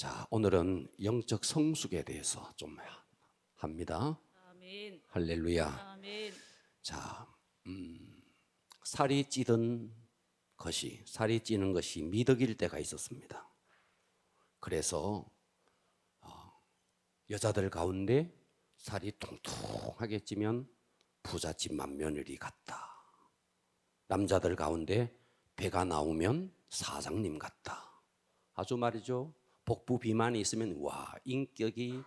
자, 오늘은 영적 성숙에 대해서 좀 합니다. 아멘. 할렐루야. 아멘. 자, 살이 찌는 살이 찌는 것이 미덕일 때가 있었습니다. 그래서 여자들 가운데 살이 퉁퉁하게 찌면 부잣집 맏며느리 같다. 남자들 가운데 배가 나오면 사장님 같다. 아주 말이죠. 복부 비만이 있으면 와, 인격이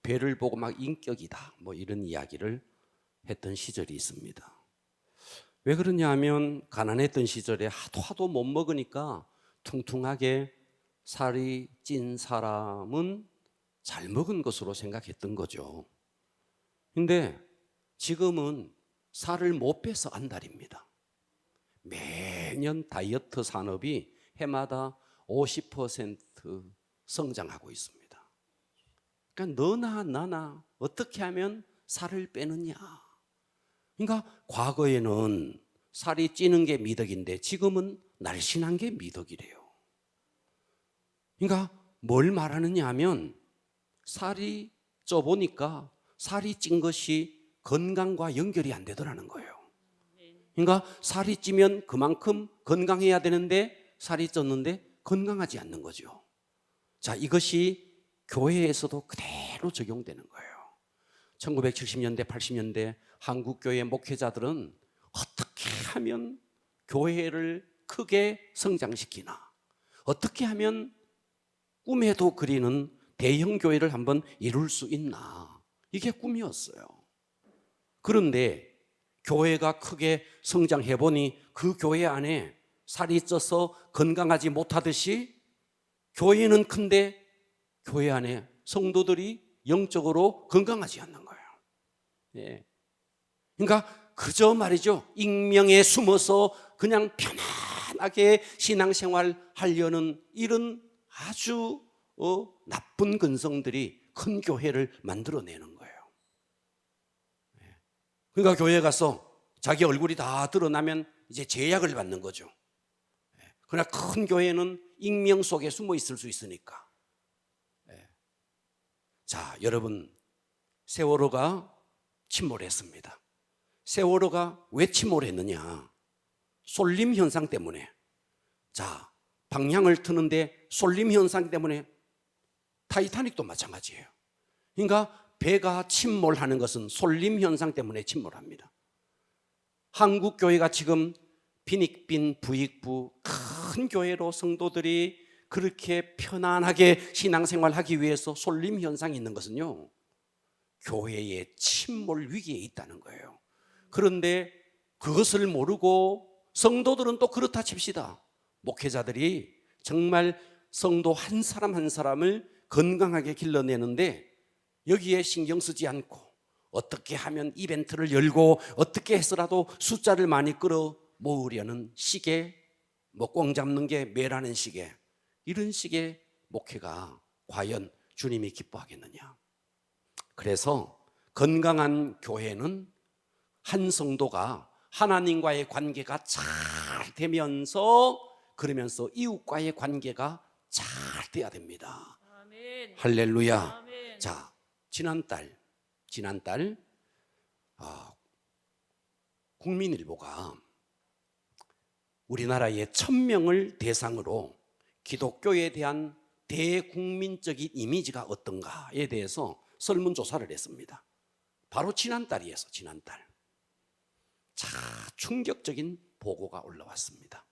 배를 보고 막 인격이다. 이런 이야기를 했던 시절이 있습니다. 왜 그러냐 하면 가난했던 시절에 하도 못 먹으니까 퉁퉁하게 살이 찐 사람은 잘 먹은 것으로 생각했던 거죠. 근데 지금은 살을 못 빼서 안달입니다. 매년 다이어트 산업이 해마다 50% 성장하고 있습니다. 그러니까 너나 나나 어떻게 하면 살을 빼느냐. 그러니까 과거에는 살이 찌는 게 미덕인데 지금은 날씬한 게 미덕이래요. 그러니까 뭘 말하느냐 하면 살이 쪄보니까 살이 찐 것이 건강과 연결이 안 되더라는 거예요. 그러니까 살이 찌면 그만큼 건강해야 되는데 살이 쪘는데 건강하지 않는 거죠. 자, 이것이 교회에서도 그대로 적용되는 거예요. 1970년대, 80년대 한국교회 목회자들은 어떻게 하면 교회를 크게 성장시키나, 어떻게 하면 꿈에도 그리는 대형 교회를 한번 이룰 수 있나, 이게 꿈이었어요. 그런데 교회가 크게 성장해 보니 그 교회 안에 살이 쪄서 건강하지 못하듯이 교회는 큰데 교회 안에 성도들이 영적으로 건강하지 않는 거예요. 예. 그러니까 그저 말이죠, 익명에 숨어서 그냥 편안하게 신앙생활 하려는 이런 아주 나쁜 근성들이 큰 교회를 만들어내는 거예요. 그러니까 교회에 가서 자기 얼굴이 다 드러나면 이제 제약을 받는 거죠. 그러나 큰 교회는 익명 속에 숨어 있을 수 있으니까. 자, 여러분, 세월호가 침몰했습니다. 세월호가 왜 침몰했느냐? 쏠림 현상 때문에. 자, 방향을 트는데 쏠림 현상 때문에. 타이타닉도 마찬가지예요. 그러니까 배가 침몰하는 것은 쏠림 현상 때문에 침몰합니다. 한국 교회가 지금 빈익빈 부익부 큰 교회로 성도들이 그렇게 편안하게 신앙생활하기 위해서 쏠림 현상이 있는 것은요, 교회의 침몰 위기에 있다는 거예요. 그런데 그것을 모르고 성도들은 또 그렇다 칩시다. 목회자들이 정말 성도 한 사람 한 사람을 건강하게 길러내는데 여기에 신경 쓰지 않고 어떻게 하면 이벤트를 열고 어떻게 해서라도 숫자를 많이 끌어 모으려는 식의 꽁 잡는 게 매라는 식의 이런 식의 목회가 과연 주님이 기뻐하겠느냐. 그래서 건강한 교회는 한 성도가 하나님과의 관계가 잘 되면서 그러면서 이웃과의 관계가 잘 돼야 됩니다. 아멘. 할렐루야. 아멘. 자, 지난달 국민일보가 우리나라의 1000명을 대상으로 기독교에 대한 대국민적인 이미지가 어떤가에 대해서 설문조사를 했습니다. 바로 지난달이었어, 지난달. 자, 충격적인 보고가 올라왔습니다.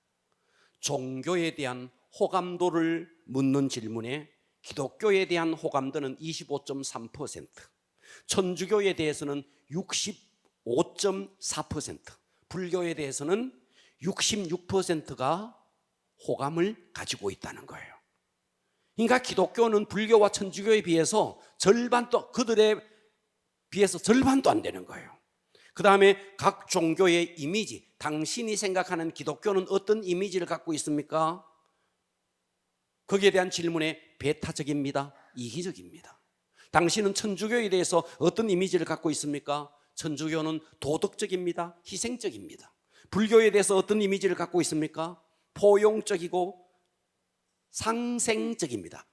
종교에 대한 호감도를 묻는 질문에 기독교에 대한 호감도는 25.3%, 천주교에 대해서는 65.4%, 불교에 대해서는 66%가 호감을 가지고 있다는 거예요. 그러니까 기독교는 불교와 천주교에 비해서 그들에 비해서 절반도 안 되는 거예요. 그 다음에 각 종교의 이미지, 당신이 생각하는 기독교는 어떤 이미지를 갖고 있습니까? 거기에 대한 질문에 배타적입니다, 이기적입니다. 당신은 천주교에 대해서 어떤 이미지를 갖고 있습니까? 천주교는 도덕적입니다, 희생적입니다. 불교에 대해서 어떤 이미지를 갖고 있습니까? 포용적이고 상생적입니다.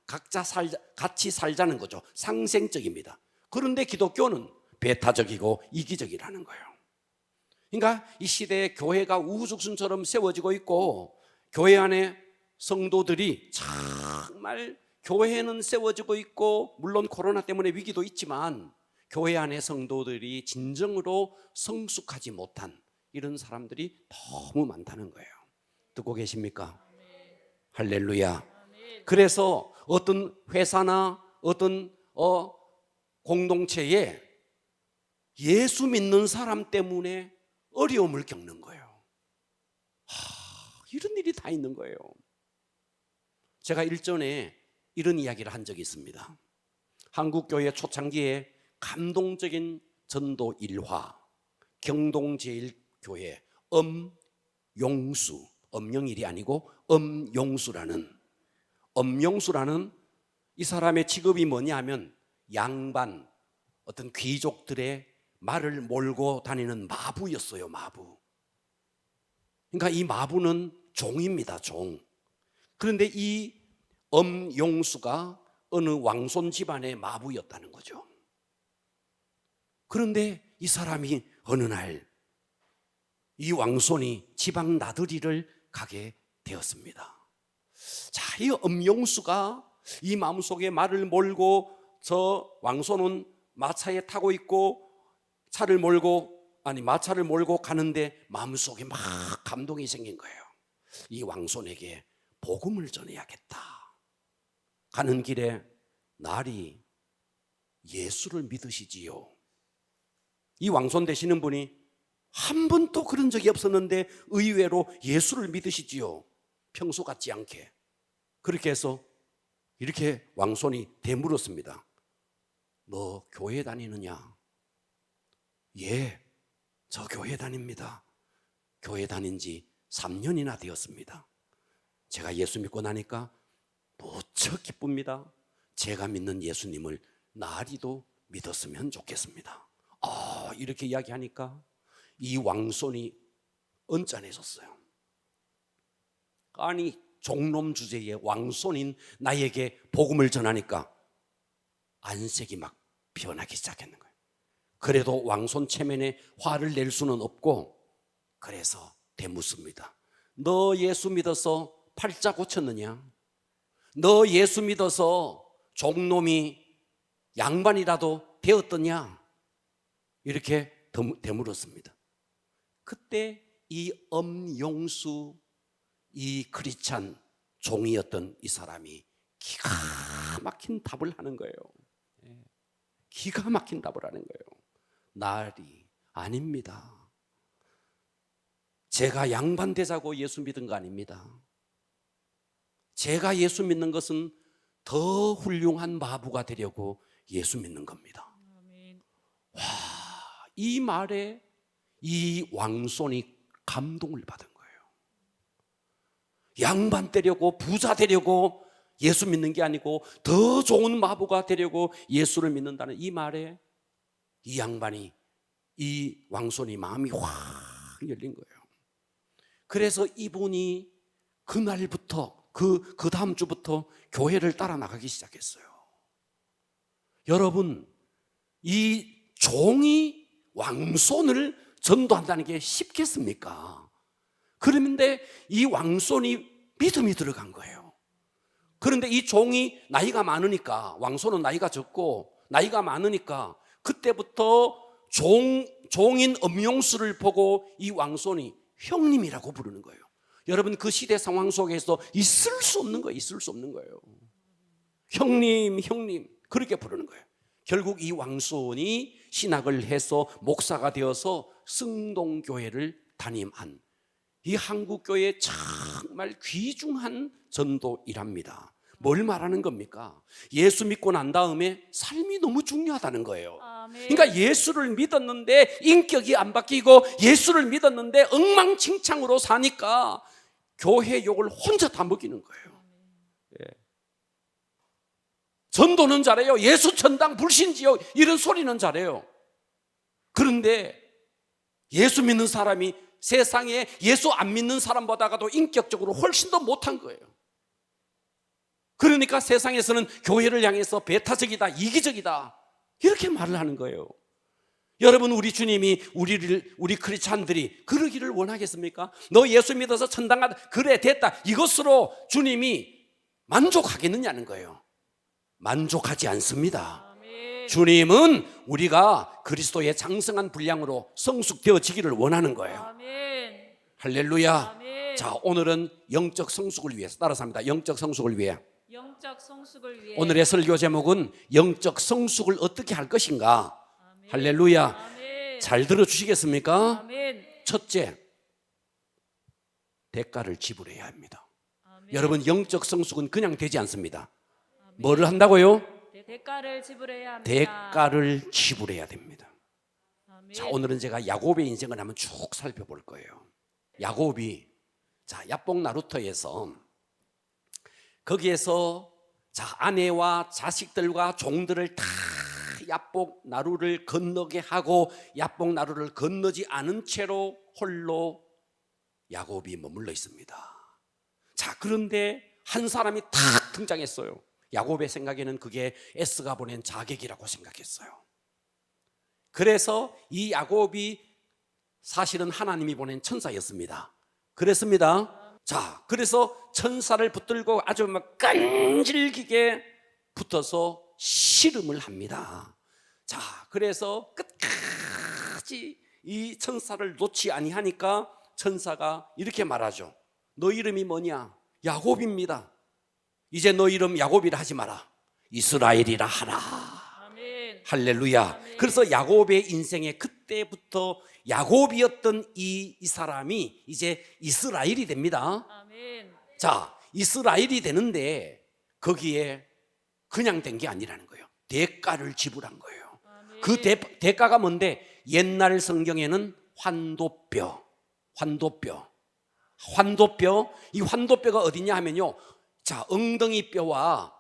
같이 살자는 거죠. 상생적입니다. 그런데 기독교는 배타적이고 이기적이라는 거예요. 그러니까 이 시대에 교회가 우후죽순처럼 세워지고 있고, 교회 안에 성도들이 정말, 교회는 세워지고 있고 물론 코로나 때문에 위기도 있지만 교회 안에 성도들이 진정으로 성숙하지 못한 이런 사람들이 너무 많다는 거예요. 듣고 계십니까? 할렐루야. 그래서 어떤 회사나 어떤 공동체에 예수 믿는 사람 때문에 어려움을 겪는 거예요. 이런 일이 다 있는 거예요. 제가 일전에 이런 이야기를 한 적이 있습니다. 한국교회 초창기에 감동적인 전도 일화, 경동제일교회 엄용수, 엄영일이 아니고 엄용수라는 이 사람의 직업이 뭐냐면 양반, 어떤 귀족들의 말을 몰고 다니는 마부였어요. 마부. 그러니까 이 마부는 종입니다. 종. 그런데 이 엄용수가 어느 왕손 집안의 마부였다는 거죠. 그런데 이 사람이 어느 날 이 왕손이 지방 나들이를 가게 되었습니다. 자, 이 엄용수가 이 마음속에 말을 몰고, 저 왕손은 마차에 타고 있고 마차를 몰고 가는데 마음속에 막 감동이 생긴 거예요. 이 왕손에게 복음을 전해야겠다. 가는 길에 날이 예수를 믿으시지요. 이 왕손 되시는 분이 한 번도 그런 적이 없었는데 의외로 예수를 믿으시지요. 평소 같지 않게. 그렇게 해서 이렇게 왕손이 되물었습니다. 너 교회 다니느냐? 예, 저 교회 다닙니다. 교회 다닌 지 3년이나 되었습니다. 제가 예수 믿고 나니까 무척 기쁩니다. 제가 믿는 예수님을 나리도 믿었으면 좋겠습니다. 이렇게 이야기하니까 이 왕손이 언짢아졌어요. 아니, 종놈 주제에 왕손인 나에게 복음을 전하니까 안색이 막 변하기 시작했는 거예요. 그래도 왕손 체면에 화를 낼 수는 없고, 그래서 되묻습니다. 너 예수 믿어서 팔자 고쳤느냐? 너 예수 믿어서 종놈이 양반이라도 되었더냐? 이렇게 되물었습니다. 그때 이 엄용수, 이 크리스찬 종이었던 이 사람이 기가 막힌 답을 하는 거예요. 기가 막힌 답을 하는 거예요. 날이 아닙니다. 제가 양반 되자고 예수 믿은 거 아닙니다. 제가 예수 믿는 것은 더 훌륭한 마부가 되려고 예수 믿는 겁니다. 와, 이 말에 이 왕손이 감동을 받은 거예요. 양반 되려고, 부자 되려고 예수 믿는 게 아니고 더 좋은 마부가 되려고 예수를 믿는다는 이 말에 이 양반이, 이 왕손이 마음이 확 열린 거예요. 그래서 이분이 그날부터 그 다음 주부터 교회를 따라 나가기 시작했어요. 여러분, 이 종이 왕손을 전도한다는 게 쉽겠습니까? 그런데 이 왕손이 믿음이 들어간 거예요. 그런데 이 종이 나이가 많으니까, 왕손은 나이가 적고 나이가 많으니까 그때부터 종인 엄용수를 보고 이 왕손이 형님이라고 부르는 거예요. 여러분, 그 시대 상황 속에서 있을 수 없는 거예요. 있을 수 없는 거예요. 형님 그렇게 부르는 거예요. 결국 이 왕손이 신학을 해서 목사가 되어서 승동교회를 담임한 이 한국교회의 정말 귀중한 전도이랍니다. 뭘 말하는 겁니까? 예수 믿고 난 다음에 삶이 너무 중요하다는 거예요. 그러니까 예수를 믿었는데 인격이 안 바뀌고, 예수를 믿었는데 엉망진창으로 사니까 교회 욕을 혼자 다 먹이는 거예요. 전도는 잘해요. 예수 천당 불신지요, 이런 소리는 잘해요. 그런데 예수 믿는 사람이 세상에 예수 안 믿는 사람보다도 인격적으로 훨씬 더 못한 거예요. 그러니까 세상에서는 교회를 향해서 배타적이다, 이기적이다 이렇게 말을 하는 거예요. 여러분, 우리 주님이 우리 크리스찬들이 그러기를 원하겠습니까? 너 예수 믿어서 천당 가다, 그래 됐다, 이것으로 주님이 만족하겠느냐는 거예요. 만족하지 않습니다. 아멘. 주님은 우리가 그리스도의 장성한 분량으로 성숙되어지기를 원하는 거예요. 아멘. 할렐루야. 아멘. 자, 오늘은 영적 성숙을 위해서, 따라서 합니다. 영적 성숙을 위해. 영적 성숙을 위해. 오늘의 설교 제목은 영적 성숙을 어떻게 할 것인가. 아멘. 할렐루야. 아멘. 잘 들어주시겠습니까? 아멘. 첫째, 대가를 지불해야 합니다. 아멘. 여러분, 영적 성숙은 그냥 되지 않습니다. 아멘. 뭐를 한다고요? 대가를 지불해야 합니다. 대가를 지불해야 됩니다. 아멘. 자, 오늘은 제가 야곱의 인생을 한번 쭉 살펴볼 거예요. 야곱이, 자, 야복 나루터에서 거기에서, 자, 아내와 자식들과 종들을 다 야복 나루를 건너게 하고 야복 나루를 건너지 않은 채로 홀로 야곱이 머물러 있습니다. 자, 그런데 한 사람이 탁 등장했어요. 야곱의 생각에는 그게 에스가 보낸 자객이라고 생각했어요. 그래서 이 야곱이 사실은 하나님이 보낸 천사였습니다. 그랬습니다. 자, 그래서 천사를 붙들고 아주 막 끈질기게 붙어서 씨름을 합니다. 자, 그래서 끝까지 이 천사를 놓지 아니하니까 천사가 이렇게 말하죠. 너 이름이 뭐냐? 야곱입니다. 이제 너 이름 야곱이라 하지 마라. 이스라엘이라 하라. 아멘. 할렐루야. 아멘. 그래서 야곱의 인생에 그때부터 야곱이었던 이 사람이 이제 이스라엘이 됩니다. 아멘. 자, 이스라엘이 되는데 거기에 그냥 된 게 아니라는 거예요. 대가를 지불한 거예요. 아멘. 그 대가가 뭔데? 옛날 성경에는 환도뼈. 이 환도뼈가 어디냐 하면요, 자, 엉덩이뼈와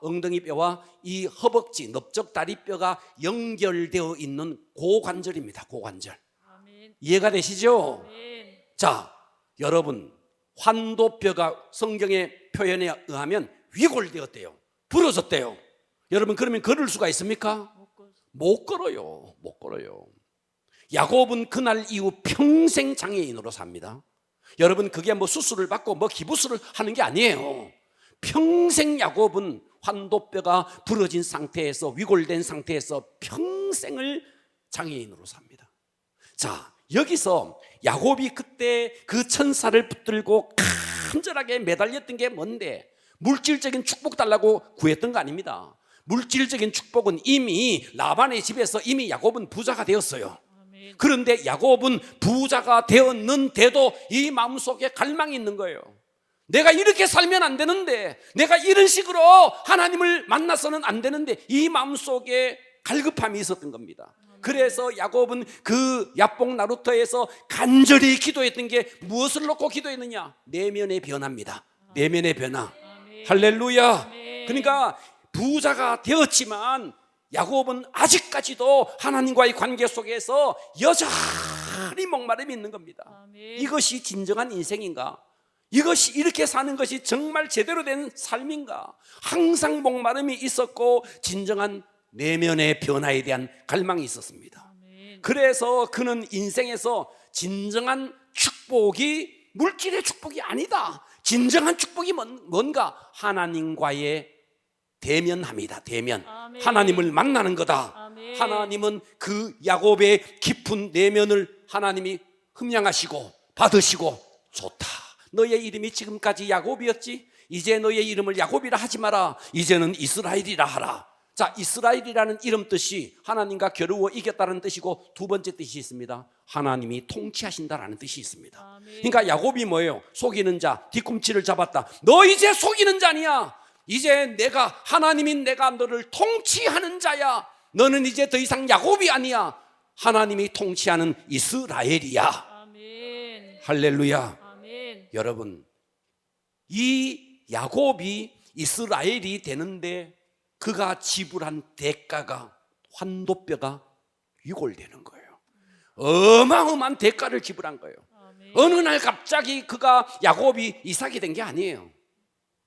이 허벅지, 넓적다리뼈가 연결되어 있는 고관절입니다. 고관절. 아멘. 이해가 되시죠? 아멘. 자, 여러분, 환도뼈가 성경의 표현에 의하면 위골되었대요. 부러졌대요. 여러분, 그러면 걸을 수가 있습니까? 못 걸어요. 야곱은 그날 이후 평생 장애인으로 삽니다. 여러분, 그게 뭐 수술을 받고 뭐 기부술을 하는 게 아니에요. 평생 야곱은 환도뼈가 부러진 상태에서, 위골된 상태에서 평생을 장애인으로 삽니다. 자, 여기서 야곱이 그때 그 천사를 붙들고 간절하게 매달렸던 게 뭔데? 물질적인 축복 달라고 구했던 거 아닙니다. 물질적인 축복은 이미 라반의 집에서 이미 야곱은 부자가 되었어요. 아멘. 그런데 야곱은 부자가 되었는데도 이 마음속에 갈망이 있는 거예요. 내가 이렇게 살면 안 되는데, 내가 이런 식으로 하나님을 만나서는 안 되는데, 이 마음속에 갈급함이 있었던 겁니다. 그래서 야곱은 그 야복 나루터에서 간절히 기도했던 게 무엇을 놓고 기도했느냐? 내면의 변화입니다. 내면의 변화. 아멘. 할렐루야. 아멘. 그러니까 부자가 되었지만 야곱은 아직까지도 하나님과의 관계 속에서 여전히 목마름이 있는 겁니다. 아멘. 이것이 진정한 인생인가? 이것이 이렇게 사는 것이 정말 제대로 된 삶인가? 항상 목마름이 있었고 진정한 내면의 변화에 대한 갈망이 있었습니다. 아멘. 그래서 그는 인생에서 진정한 축복이 물질의 축복이 아니다. 진정한 축복이 뭔가? 하나님과의 대면함이다. 대면. 아멘. 하나님을 만나는 거다. 아멘. 하나님은 그 야곱의 깊은 내면을 하나님이 흠양하시고 받으시고, 좋다. 너의 이름이 지금까지 야곱이었지? 이제 너의 이름을 야곱이라 하지 마라. 이제는 이스라엘이라 하라. 자, 이스라엘이라는 이름 뜻이 하나님과 겨루어 이겼다는 뜻이고, 두 번째 뜻이 있습니다. 하나님이 통치하신다라는 뜻이 있습니다. 아멘. 그러니까 야곱이 뭐예요? 속이는 자, 뒤꿈치를 잡았다. 너 이제 속이는 자니야. 이제 내가 너를 통치하는 자야. 너는 이제 더 이상 야곱이 아니야. 하나님이 통치하는 이스라엘이야. 아멘. 할렐루야. 아멘. 여러분, 이 야곱이 이스라엘이 되는데 그가 지불한 대가가, 환도뼈가 위골되는 거예요. 어마어마한 대가를 지불한 거예요. 아멘. 어느 날 갑자기 야곱이 이삭이 된 게 아니에요.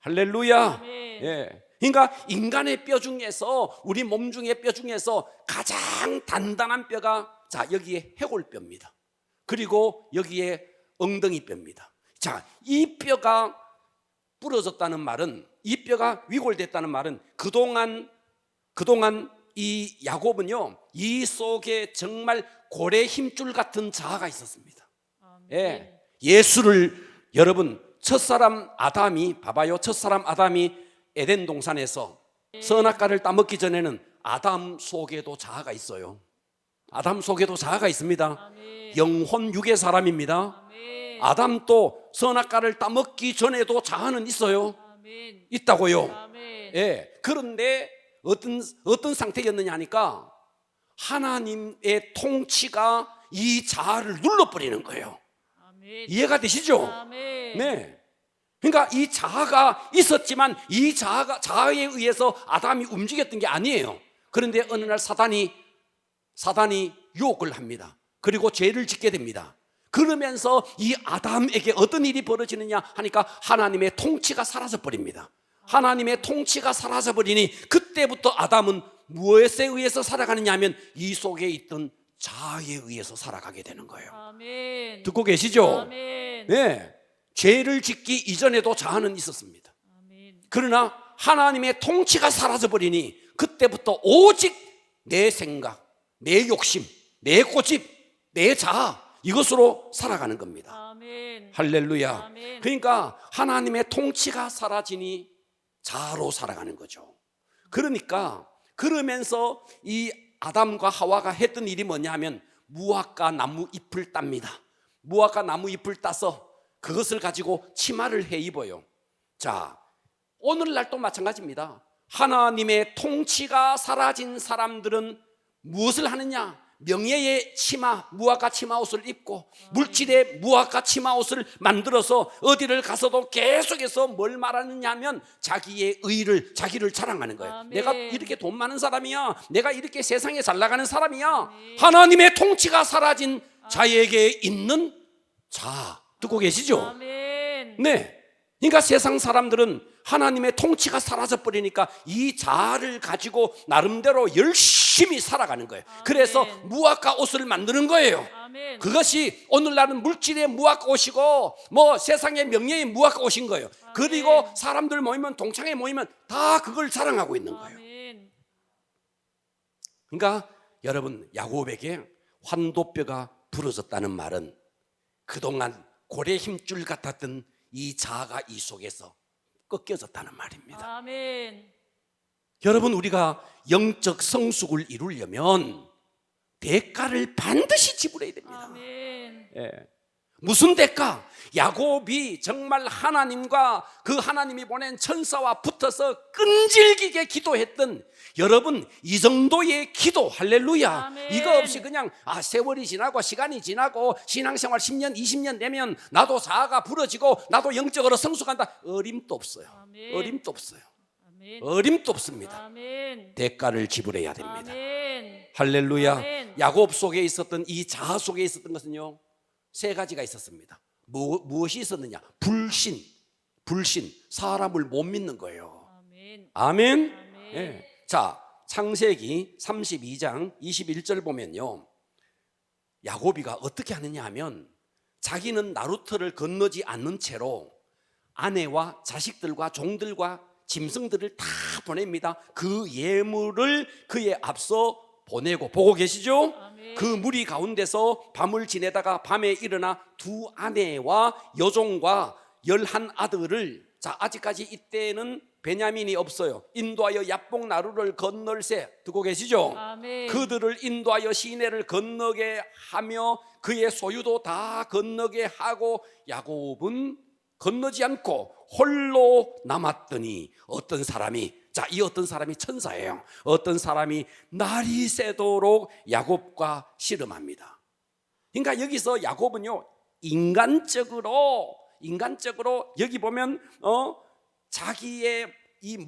할렐루야. 아멘. 예. 그러니까 인간의 뼈 중에서, 우리 몸 중의 뼈 중에서 가장 단단한 뼈가, 자, 여기에 해골뼈입니다. 그리고 여기에 엉덩이 뼈입니다. 자, 이 뼈가 부러졌다는 말은, 이 뼈가 위골됐다는 말은 그동안 이 야곱은요, 이 속에 정말 고래 힘줄 같은 자아가 있었습니다. 아멘. 예, 예수를, 여러분, 첫사람 아담이, 봐봐요, 첫사람 아담이 에덴 동산에서 선악과를 따먹기 전에는 아담 속에도 자아가 있어요. 아담 속에도 자아가 있습니다. 아멘. 영혼 육의 사람입니다. 아멘. 아담도 선악과를 따먹기 전에도 자아는 있어요. 아멘. 있다고요. 아멘. 예. 그런데 어떤 상태였느냐 하니까 하나님의 통치가 이 자아를 눌러버리는 거예요. 아멘. 이해가 되시죠? 아멘. 네. 그러니까 이 자아가 있었지만 이 자아에 의해서 아담이 움직였던 게 아니에요. 그런데 어느 날 사단이 유혹을 합니다. 그리고 죄를 짓게 됩니다. 그러면서 이 아담에게 어떤 일이 벌어지느냐 하니까 하나님의 통치가 사라져 버립니다. 하나님의 통치가 사라져 버리니 그때부터 아담은 무엇에 의해서 살아가느냐 하면 이 속에 있던 자아에 의해서 살아가게 되는 거예요. 아멘. 듣고 계시죠? 아멘. 네. 죄를 짓기 이전에도 자아는 있었습니다. 아멘. 그러나 하나님의 통치가 사라져 버리니 그때부터 오직 내 생각, 내 욕심, 내 고집, 내 자아, 이것으로 살아가는 겁니다. 아멘. 할렐루야. 아멘. 그러니까 하나님의 통치가 사라지니 자아로 살아가는 거죠. 그러니까 그러면서 이 아담과 하와가 했던 일이 뭐냐 하면 무화과 나무 잎을 땁니다. 무화과 나무 잎을 따서 그것을 가지고 치마를 해 입어요. 자, 오늘날도 마찬가지입니다. 하나님의 통치가 사라진 사람들은 무엇을 하느냐? 명예의 치마, 무화과 치마 옷을 입고 물질의 무화과 치마 옷을 만들어서 어디를 가서도 계속해서 뭘 말하느냐 하면 자기를 자랑하는 거예요. 아멘. 내가 이렇게 돈 많은 사람이야. 내가 이렇게 세상에 잘 나가는 사람이야. 아멘. 하나님의 통치가 사라진 자에게 있는 자, 듣고 계시죠? 아멘. 네. 그러니까 세상 사람들은 하나님의 통치가 사라져 버리니까 이 자아를 가지고 나름대로 열심히 살아가는 거예요. 그래서 무화과 옷을 만드는 거예요. 아멘. 그것이 오늘날은 물질의 무화과 옷이고 뭐 세상의 명예의 무화과 옷인 거예요. 그리고 사람들 모이면, 동창회 모이면 다 그걸 자랑하고 있는 거예요. 아멘. 그러니까 여러분, 야곱에게 환도뼈가 부러졌다는 말은 그동안 고래 힘줄 같았던 이 자아가 이 속에서 꺾여졌다는 말입니다. 아멘. 여러분, 우리가 영적 성숙을 이루려면 대가를 반드시 지불해야 됩니다. 아멘. 예. 무슨 대가? 야곱이 정말 하나님과 그 하나님이 보낸 천사와 붙어서 끈질기게 기도했던, 여러분, 이 정도의 기도, 할렐루야. 아멘. 이거 없이 그냥 세월이 지나고 시간이 지나고 신앙생활 10년 20년 되면 나도 자아가 부러지고 나도 영적으로 성숙한다, 어림도 없어요. 아멘. 어림도 없어요. 아멘. 어림도 없습니다. 아멘. 대가를 지불해야 됩니다. 아멘. 할렐루야. 아멘. 야곱 속에 있었던 이 자아 속에 있었던 것은요, 세 가지가 있었습니다. 무엇이 있었느냐? 불신, 사람을 못 믿는 거예요. 아멘. 아멘. 아멘. 예. 자, 창세기 32장 21절 보면요, 야곱이가 어떻게 하느냐 하면 자기는 나루터를 건너지 않는 채로 아내와 자식들과 종들과 짐승들을 다 보냅니다. 그 예물을 그의 앞서 보내고, 보고 계시죠? 아멘. 그 무리 가운데서 밤을 지내다가 밤에 일어나 두 아내와 여종과 11 아들을, 자, 아직까지 이때는 베냐민이 없어요. 인도하여 야복 나루를 건널세, 듣고 계시죠? 아멘. 그들을 인도하여 시내를 건너게 하며 그의 소유도 다 건너게 하고 야곱은 건너지 않고 홀로 남았더니 어떤 사람이, 자, 이 어떤 사람이 천사예요. 어떤 사람이 날이 새도록 야곱과 씨름합니다. 그러니까 여기서 야곱은요, 인간적으로 여기 보면 자기의 이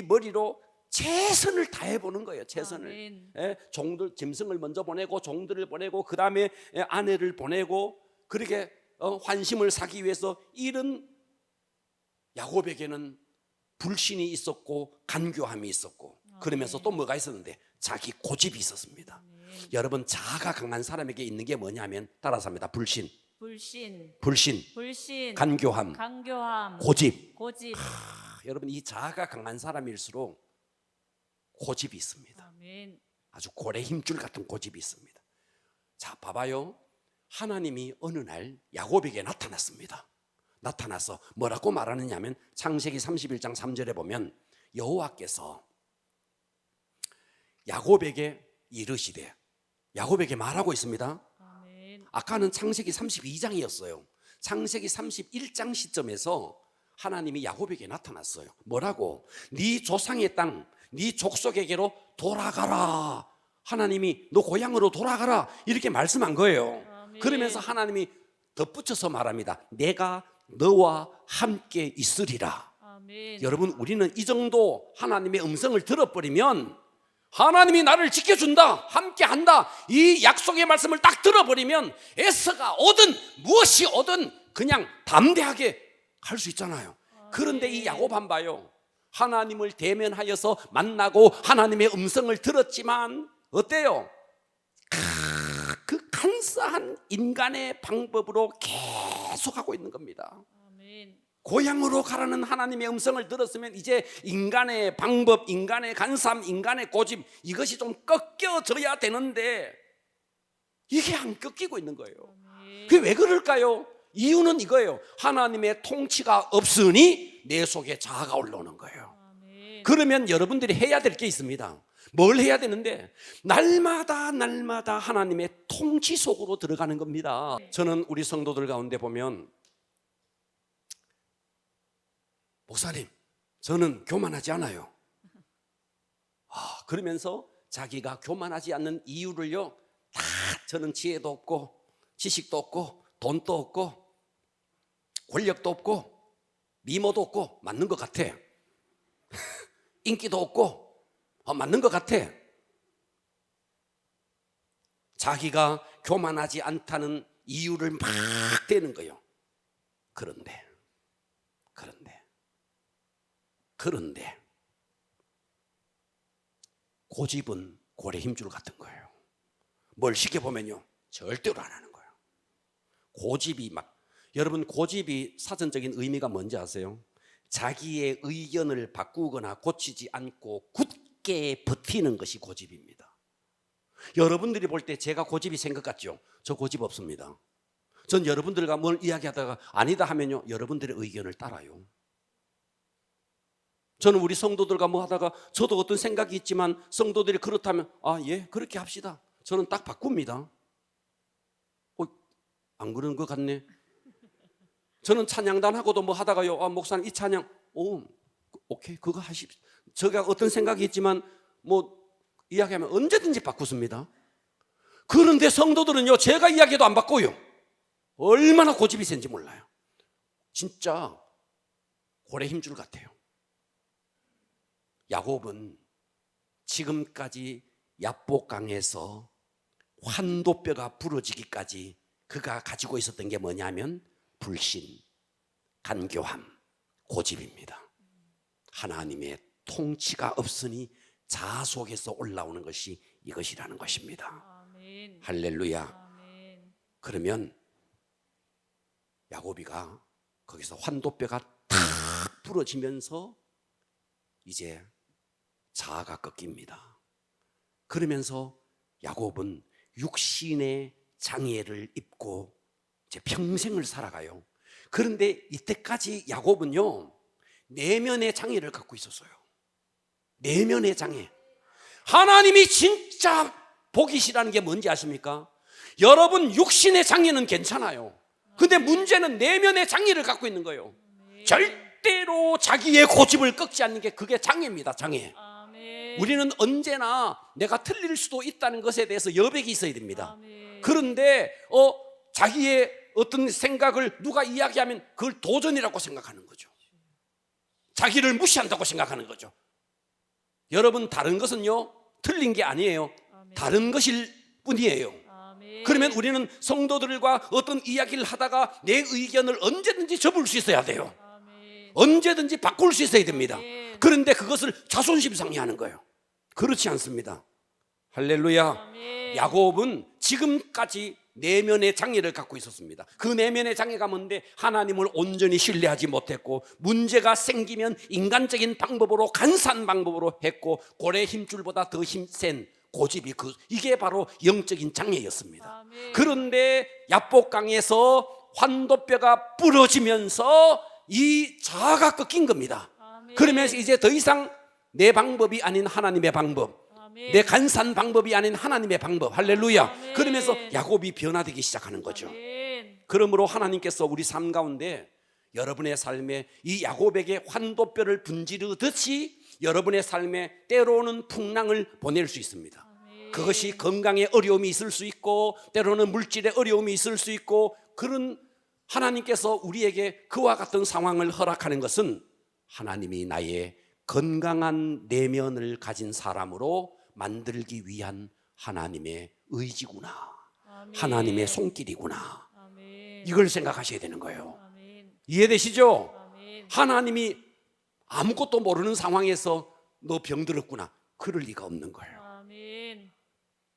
머리로 최선을 다해 보는 거예요. 최선을. 아멘. 예, 종들, 짐승을 먼저 보내고 종들을 보내고 그 다음에 아내를 보내고 그렇게 환심을 사기 위해서 이런 야곱에게는 불신이 있었고 간교함이 있었고 그러면서 또 뭐가 있었는데 자기 고집이 있었습니다. 여러분 자아가 강한 사람에게 있는 게 뭐냐면 따라서 합니다. 불신, 간교함, 고집. 여러분 이 자아가 강한 사람일수록 고집이 있습니다. 아멘. 아주 고래 힘줄 같은 고집이 있습니다. 자, 봐봐요. 하나님이 어느 날 야곱에게 나타났습니다. 나타나서 뭐라고 말하느냐면 창세기 31장 3절에 보면 여호와께서 야곱에게 이르시되, 야곱에게 말하고 있습니다. 아멘. 아까는 창세기 32장이었어요. 창세기 31장 시점에서 하나님이 야곱에게 나타났어요. 뭐라고? 네 조상의 땅, 네 족속에게로 돌아가라. 하나님이 너 고향으로 돌아가라 이렇게 말씀한 거예요. 아멘. 그러면서 하나님이 덧붙여서 말합니다. 내가 너와 함께 있으리라. 아멘. 여러분 우리는 이 정도 하나님의 음성을 들어버리면 하나님이 나를 지켜준다, 함께 한다, 이 약속의 말씀을 딱 들어버리면 에서가 오든 무엇이 오든 그냥 담대하게 갈 수 있잖아요. 그런데 이 야곱 한 봐요. 하나님을 대면하여서 만나고 하나님의 음성을 들었지만 어때요? 그 간사한 인간의 방법으로 계속하고 있는 겁니다. 아멘. 고향으로 가라는 하나님의 음성을 들었으면 이제 인간의 방법, 인간의 간사함, 인간의 고집 이것이 좀 꺾여져야 되는데 이게 안 꺾이고 있는 거예요. 그게 왜 그럴까요? 이유는 이거예요. 하나님의 통치가 없으니 내 속에 자아가 올라오는 거예요. 아멘. 그러면 여러분들이 해야 될 게 있습니다. 뭘 해야 되는데 날마다 하나님의 통치 속으로 들어가는 겁니다. 저는 우리 성도들 가운데 보면 목사님 저는 교만하지 않아요. 그러면서 자기가 교만하지 않는 이유를요 다 저는 지혜도 없고 지식도 없고 돈도 없고 권력도 없고 미모도 없고 맞는 것 같아. 인기도 없고 맞는 것 같아. 자기가 교만하지 않다는 이유를 막 대는 거예요. 그런데 고집은 고래 힘줄 같은 거예요. 뭘 시켜보면요 절대로 안 하는 거예요. 고집이 여러분 고집이 사전적인 의미가 뭔지 아세요? 자기의 의견을 바꾸거나 고치지 않고 굳게 버티는 것이 고집입니다. 여러분들이 볼 때 제가 고집이 센 것 같죠? 저 고집 없습니다. 전 여러분들과 뭘 이야기하다가 아니다 하면요 여러분들의 의견을 따라요. 저는 우리 성도들과 뭐 하다가 저도 어떤 생각이 있지만 성도들이 그렇다면 예 그렇게 합시다. 저는 딱 바꿉니다. 안 그런 것 같네. 저는 찬양단하고도 뭐 하다가요 목사님 이 찬양 오케이 그거 하십시오. 제가 어떤 생각이 있지만 뭐 이야기하면 언제든지 바꾸습니다. 그런데 성도들은요 제가 이야기해도 안 바꿔요. 얼마나 고집이 센지 몰라요. 진짜 고래 힘줄 같아요. 야곱은 지금까지 야복강에서 환도뼈가 부러지기까지 그가 가지고 있었던 게 뭐냐면 불신, 간교함, 고집입니다. 하나님의 통치가 없으니 자아 속에서 올라오는 것이 이것이라는 것입니다. 아멘. 할렐루야. 아멘. 그러면 야곱이가 거기서 환도뼈가 탁 부러지면서 이제 자아가 꺾입니다. 그러면서 야곱은 육신의 장애를 입고 이제 평생을 살아가요. 그런데 이때까지 야곱은요 내면의 장애를 갖고 있었어요. 내면의 장애. 하나님이 진짜 보기 싫어하는 게 뭔지 아십니까? 여러분 육신의 장애는 괜찮아요. 근데 문제는 내면의 장애를 갖고 있는 거예요. 절대로 자기의 고집을 꺾지 않는 게 그게 장애입니다. 장애. 아멘. 우리는 언제나 내가 틀릴 수도 있다는 것에 대해서 여백이 있어야 됩니다. 아멘. 그런데 자기의 어떤 생각을 누가 이야기하면 그걸 도전이라고 생각하는 거죠. 자기를 무시한다고 생각하는 거죠. 여러분 다른 것은요 틀린 게 아니에요. 아멘. 다른 것일 뿐이에요. 아멘. 그러면 우리는 성도들과 어떤 이야기를 하다가 내 의견을 언제든지 접을 수 있어야 돼요. 아멘. 언제든지 바꿀 수 있어야 됩니다. 아멘. 그런데 그것을 자존심 상해하는 거예요. 그렇지 않습니다. 할렐루야. 아멘. 야곱은 지금까지 내면의 장애를 갖고 있었습니다. 그 내면의 장애가 뭔데 하나님을 온전히 신뢰하지 못했고, 문제가 생기면 인간적인 방법으로, 간사한 방법으로 했고, 고래 힘줄보다 더 힘센 고집이, 이게 바로 영적인 장애였습니다. 아멘. 그런데 야복강에서 환도뼈가 부러지면서 이 자아가 꺾인 겁니다. 아멘. 그러면서 이제 더 이상 내 방법이 아닌 하나님의 방법, 아멘. 내 간사한 방법이 아닌 하나님의 방법, 할렐루야. 아멘. 그러면서 야곱이 변화되기 시작하는 거죠. 아멘. 그러므로 하나님께서 우리 삶 가운데 여러분의 삶에 이 야곱에게 환도뼈를 분지르듯이 여러분의 삶에 때로는 풍랑을 보낼 수 있습니다. 아멘. 그것이 건강에 어려움이 있을 수 있고, 때로는 물질에 어려움이 있을 수 있고, 그런 하나님께서 우리에게 그와 같은 상황을 허락하는 것은 하나님이 나의 건강한 내면을 가진 사람으로 만들기 위한 하나님의 의지구나, 아멘. 하나님의 손길이구나, 아멘. 이걸 생각하셔야 되는 거예요. 아멘. 이해되시죠? 아멘. 하나님이 아무것도 모르는 상황에서 너 병들었구나, 그럴 리가 없는 거예요. 아멘.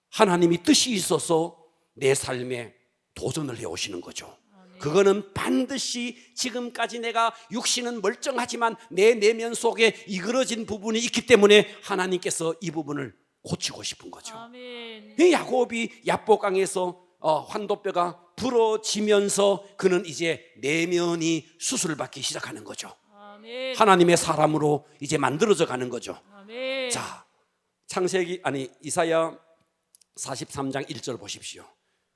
하나님이 뜻이 있어서 내 삶에 도전을 해오시는 거죠. 그거는 반드시 지금까지 내가 육신은 멀쩡하지만 내 내면 속에 이그러진 부분이 있기 때문에 하나님께서 이 부분을 고치고 싶은 거죠. 아멘. 이 야곱이 야복강에서 환도뼈가 부러지면서 그는 이제 내면이 수술받기 시작하는 거죠. 아멘. 하나님의 사람으로 이제 만들어져 가는 거죠. 아멘. 자, 이사야 43장 1절 보십시오.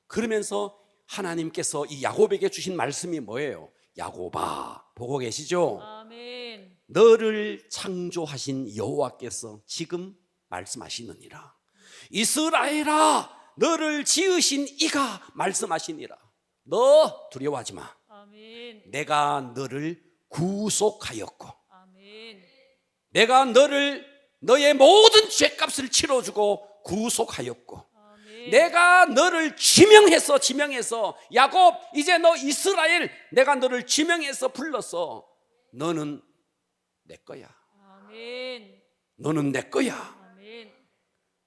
그러면서 하나님께서 이 야곱에게 주신 말씀이 뭐예요? 야곱아, 보고 계시죠? 아멘. 너를 창조하신 여호와께서 지금 말씀하시느니라. 이스라엘아, 너를 지으신 이가 말씀하시니라. 너 두려워하지 마. 아멘. 내가 너를 구속하였고, 아멘. 내가 너의 모든 죄값을 치러주고 구속하였고, 아멘. 내가 너를 지명해서 야곱, 이제 너 이스라엘, 내가 너를 지명해서 불렀어. 너는 내 거야. 아멘. 너는 내 거야. 아멘.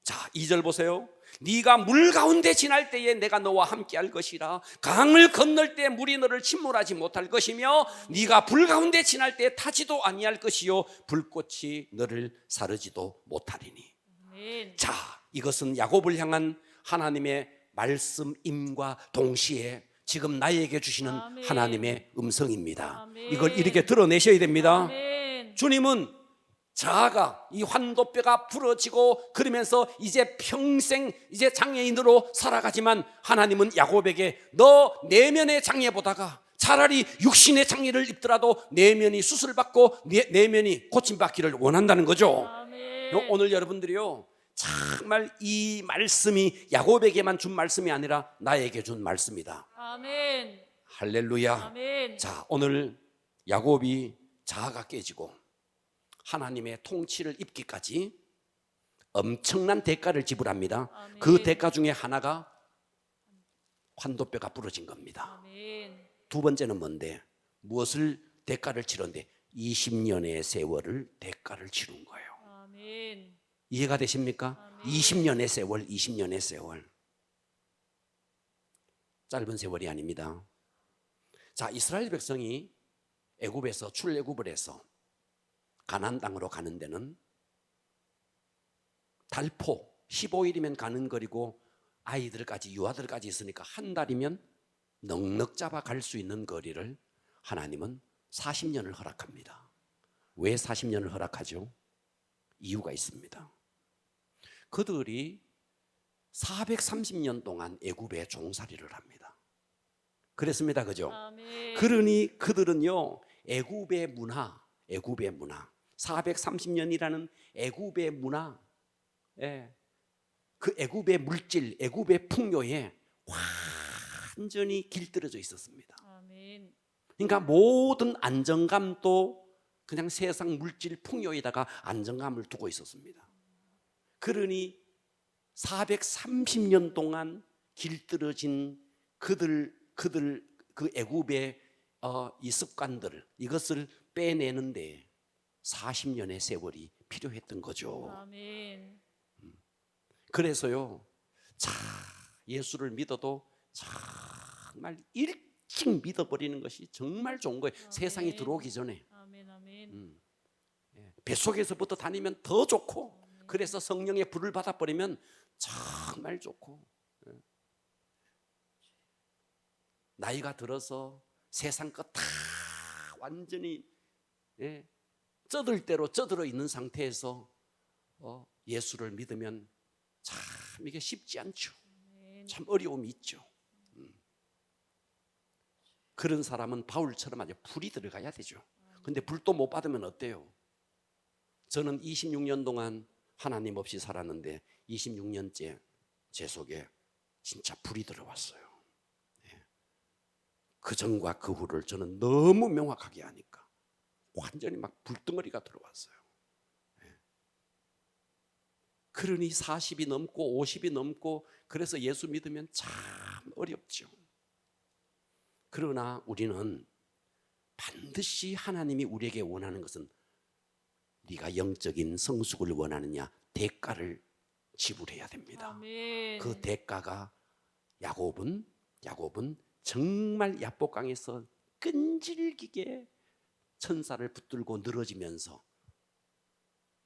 자, 2절 보세요. 네가 물 가운데 지날 때에 내가 너와 함께 할 것이라. 강을 건널 때 물이 너를 침몰하지 못할 것이며, 네가 불 가운데 지날 때 타지도 아니할 것이요 불꽃이 너를 사르지도 못하리니. 아멘. 자, 이것은 야곱을 향한 하나님의 말씀임과 동시에 지금 나에게 주시는 아멘. 하나님의 음성입니다. 아멘. 이걸 이렇게 드러내셔야 됩니다. 아멘. 주님은 자아가, 이 환도뼈가 부러지고 그러면서 이제 평생 이제 장애인으로 살아가지만, 하나님은 야곱에게 너 내면의 장애보다가 차라리 육신의 장애를 입더라도 내면이 수술받고 내면이 고침받기를 원한다는 거죠. 아멘. 오늘 여러분들이요, 정말 이 말씀이 야곱에게만 준 말씀이 아니라 나에게 준 말씀이다. 아멘. 할렐루야. 아멘. 자, 오늘 야곱이 자아가 깨지고 하나님의 통치를 입기까지 엄청난 대가를 지불합니다. 아멘. 그 대가 중에 하나가 환도뼈가 부러진 겁니다. 아멘. 두 번째는 뭔데? 무엇을 대가를 치렀는데? 20년의 세월을 대가를 치른 거예요. 아멘. 이해가 되십니까? 아멘. 20년의 세월, 20년의 세월. 짧은 세월이 아닙니다. 자, 이스라엘 백성이 애굽에서 출애굽을 해서 가나안 땅으로 가는 데는 달포 15일이면 가는 거리고, 아이들까지 유아들까지 있으니까 한 달이면 넉넉 잡아 갈 수 있는 거리를 하나님은 40년을 허락합니다. 왜 40년을 허락하죠? 이유가 있습니다. 그들이 430년 동안 애굽에 종살이를 합니다. 그랬습니다. 그죠? 아멘. 그러니 그들은요, 애굽의 문화 430년이라는 애굽의 문화, 그 애굽의 물질, 애굽의 풍요에 완전히 길들여져 있었습니다. 아멘. 그러니까 모든 안정감도 그냥 세상 물질 풍요에다가 안정감을 두고 있었습니다. 그러니 430년 동안 길들여진 그들 그 애굽의 이 습관들, 이것을 빼내는데 40년의 세월이 필요했던 거죠. 아멘. 그래서요, 자, 예수를 믿어도 정말 일찍 믿어버리는 것이 정말 좋은 거예요. 아멘. 세상이 들어오기 전에. 아멘. 아멘. 뱃속에서부터 다니면 더 좋고, 그래서 성령의 불을 받아버리면 정말 좋고, 나이가 들어서 세상 것 다 완전히 쩌들 대로 쩌들어 있는 상태에서 예수를 믿으면 참 이게 쉽지 않죠. 아멘. 참 어려움이 있죠. 그런 사람은 바울처럼 아주 불이 들어가야 되죠. 근데 불도 못 받으면 어때요? 저는 26년 동안 하나님 없이 살았는데 26년째 제 속에 진짜 불이 들어왔어요. 그 전과 그 후를 저는 너무 명확하게 아니까 완전히 막 불덩어리가 들어왔어요. 그러니 40이 넘고 50이 넘고 그래서 예수 믿으면 참 어렵죠. 그러나 우리는 반드시 하나님이 우리에게 원하는 것은 네가 영적인 성숙을 원하느냐 대가를 지불해야 됩니다. 아멘. 그 대가가 야곱은 정말 야복강에서 끈질기게 천사를 붙들고 늘어지면서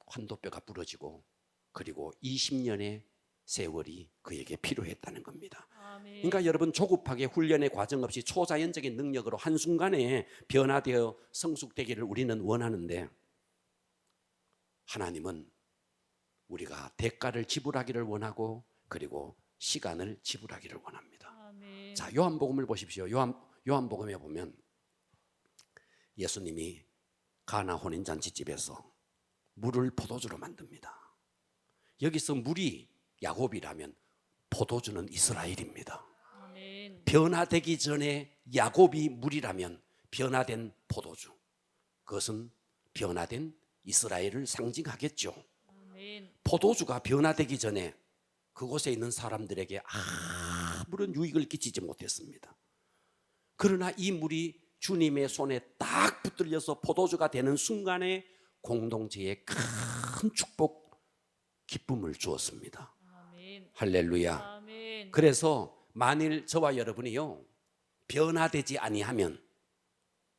환도뼈가 부러지고 그리고 20년의 세월이 그에게 필요했다는 겁니다. 아멘. 그러니까 여러분 조급하게 훈련의 과정 없이 초자연적인 능력으로 한순간에 변화되어 성숙되기를 우리는 원하는데 하나님은 우리가 대가를 지불하기를 원하고 그리고 시간을 지불하기를 원합니다. 아멘. 자, 요한복음을 보십시오. 요한복음에 보면 예수님이 가나 혼인잔치집에서 물을 포도주로 만듭니다. 여기서 물이 야곱이라면 포도주는 이스라엘입니다. 아멘. 변화되기 전에 야곱이 물이라면 변화된 포도주, 그것은 변화된 이스라엘을 상징하겠죠. 아멘. 포도주가 변화되기 전에 그곳에 있는 사람들에게 아무런 유익을 끼치지 못했습니다. 그러나 이 물이 주님의 손에 딱 붙들려서 포도주가 되는 순간에 공동체에 큰 축복, 기쁨을 주었습니다. 아멘. 할렐루야. 아멘. 그래서 만일 저와 여러분이요 변화되지 아니하면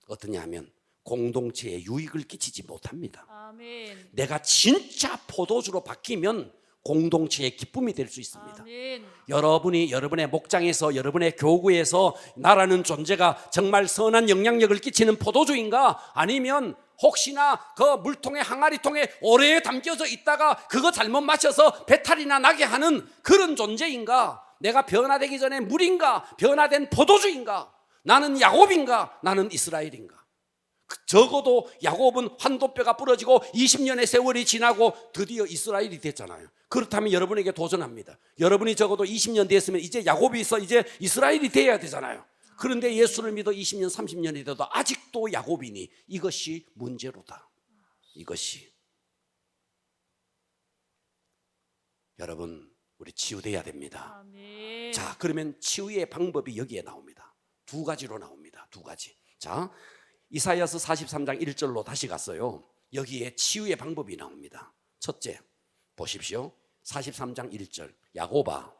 어떠냐 하면 공동체에 유익을 끼치지 못합니다. 아멘. 내가 진짜 포도주로 바뀌면 공동체의 기쁨이 될 수 있습니다. 아멘. 여러분이 여러분의 목장에서 여러분의 교구에서 나라는 존재가 정말 선한 영향력을 끼치는 포도주인가 아니면 혹시나 그 물통에 항아리통에 오래 담겨져 있다가 그거 잘못 마셔서 배탈이나 나게 하는 그런 존재인가? 내가 변화되기 전에 물인가? 변화된 포도주인가? 나는 야곱인가? 나는 이스라엘인가? 적어도 야곱은 환도뼈가 부러지고 20년의 세월이 지나고 드디어 이스라엘이 됐잖아요. 그렇다면 여러분에게 도전합니다. 여러분이 적어도 20년 됐으면 이제 야곱이 있어 이제 이스라엘이 돼야 되잖아요. 그런데 예수를 믿어 20년 30년이 돼도 아직도 야곱이니 이것이 문제로다. 이것이 여러분 우리 치유돼야 됩니다. 아멘. 자, 그러면 치유의 방법이 여기에 나옵니다. 두 가지로 나옵니다. 두 가지. 자, 이사야서 43장 1절로 다시 갔어요. 여기에 치유의 방법이 나옵니다. 첫째, 보십시오. 43장 1절. 야곱아,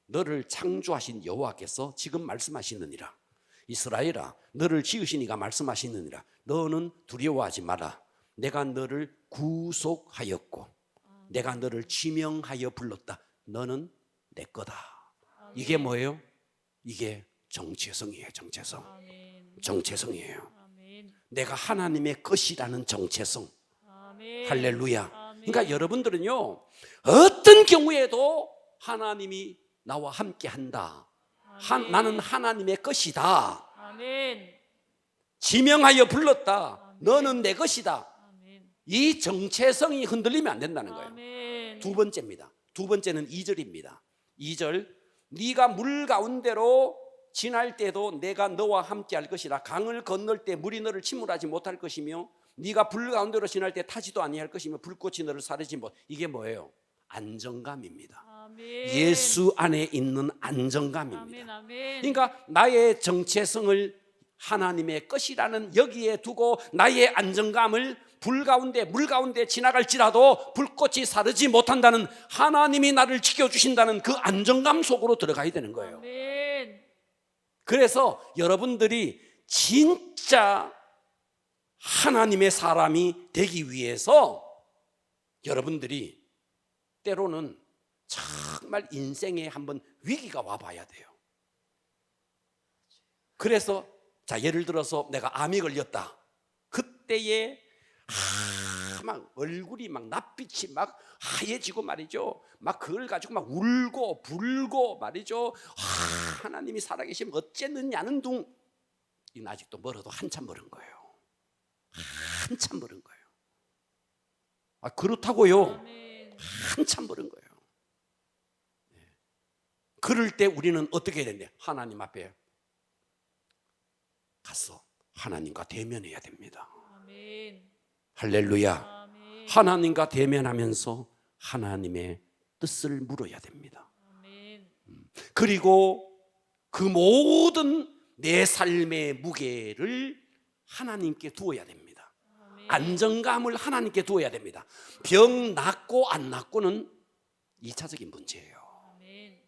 너를 창조하신 여호와께서 지금 말씀하시느니라. 이스라엘아, 너를 지으신 이가 말씀하시느니라. 너는 두려워하지 마라. 내가 너를 구속하였고 내가 너를 지명하여 불렀다. 너는 내 거다. 이게 뭐예요? 이게 정체성이에요. 정체성. 아멘. 정체성이에요. 아멘. 내가 하나님의 것이라는 정체성. 아멘. 할렐루야. 아멘. 그러니까 여러분들은요 어떤 경우에도 하나님이 나와 함께 한다. 아멘. 나는 하나님의 것이다. 아멘. 지명하여 불렀다. 아멘. 너는 내 것이다. 아멘. 이 정체성이 흔들리면 안 된다는 거예요. 아멘. 두 번째입니다. 두 번째는 2절입니다. 2절. 네가 물 가운데로 지날 때도 내가 너와 함께 할 것이라. 강을 건널 때 물이 너를 침몰하지 못할 것이며 네가 불 가운데로 지날 때 타지도 아니할 것이며 불꽃이 너를 사르지 못. 이게 뭐예요? 안정감입니다. 아멘. 예수 안에 있는 안정감입니다. 아멘. 아멘. 그러니까 나의 정체성을 하나님의 것이라는 여기에 두고 나의 안정감을 불 가운데 물 가운데 지나갈지라도 불꽃이 사르지 못한다는, 하나님이 나를 지켜주신다는 그 안정감 속으로 들어가야 되는 거예요. 아멘. 그래서 여러분들이 진짜 하나님의 사람이 되기 위해서 여러분들이 때로는 정말 인생에 한번 위기가 와봐야 돼요. 그래서 자, 예를 들어서 내가 암이 걸렸다. 그때에 막 얼굴이 막 낯빛이 막 하얘지고 말이죠. 막 그걸 가지고 막 울고 불고 말이죠. 하나님이 살아계시면 어쨌느냐는 둥. 이건 아직도 멀어도 한참 멀은 거예요. 한참 멀은 거예요. 그렇다고요. 아멘. 한참 멀은 거예요. 그럴 때 우리는 어떻게 해야 되는데, 하나님 앞에 가서 하나님과 대면해야 됩니다. 아멘. 할렐루야. 아멘. 하나님과 대면하면서 하나님의 뜻을 물어야 됩니다. 아멘. 그리고 그 모든 내 삶의 무게를 하나님께 두어야 됩니다. 아멘. 안정감을 하나님께 두어야 됩니다. 병 낫고 안 낫고는 2차적인 문제예요. 아멘.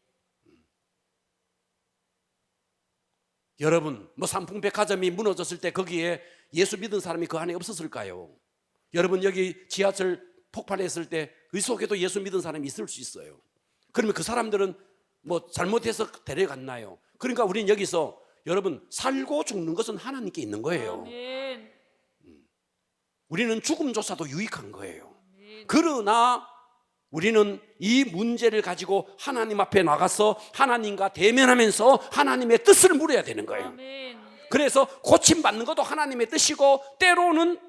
여러분, 뭐 삼풍백화점이 무너졌을 때 거기에 예수 믿은 사람이 그 안에 없었을까요? 여러분, 여기 지하철 폭발했을 때 그 속에도 예수 믿은 사람이 있을 수 있어요. 그러면 그 사람들은 뭐 잘못해서 데려갔나요? 그러니까 우리는 여기서 여러분, 살고 죽는 것은 하나님께 있는 거예요. 아멘. 우리는 죽음조차도 유익한 거예요. 아멘. 그러나 우리는 이 문제를 가지고 하나님 앞에 나가서 하나님과 대면하면서 하나님의 뜻을 물어야 되는 거예요. 아멘. 그래서 고침받는 것도 하나님의 뜻이고, 때로는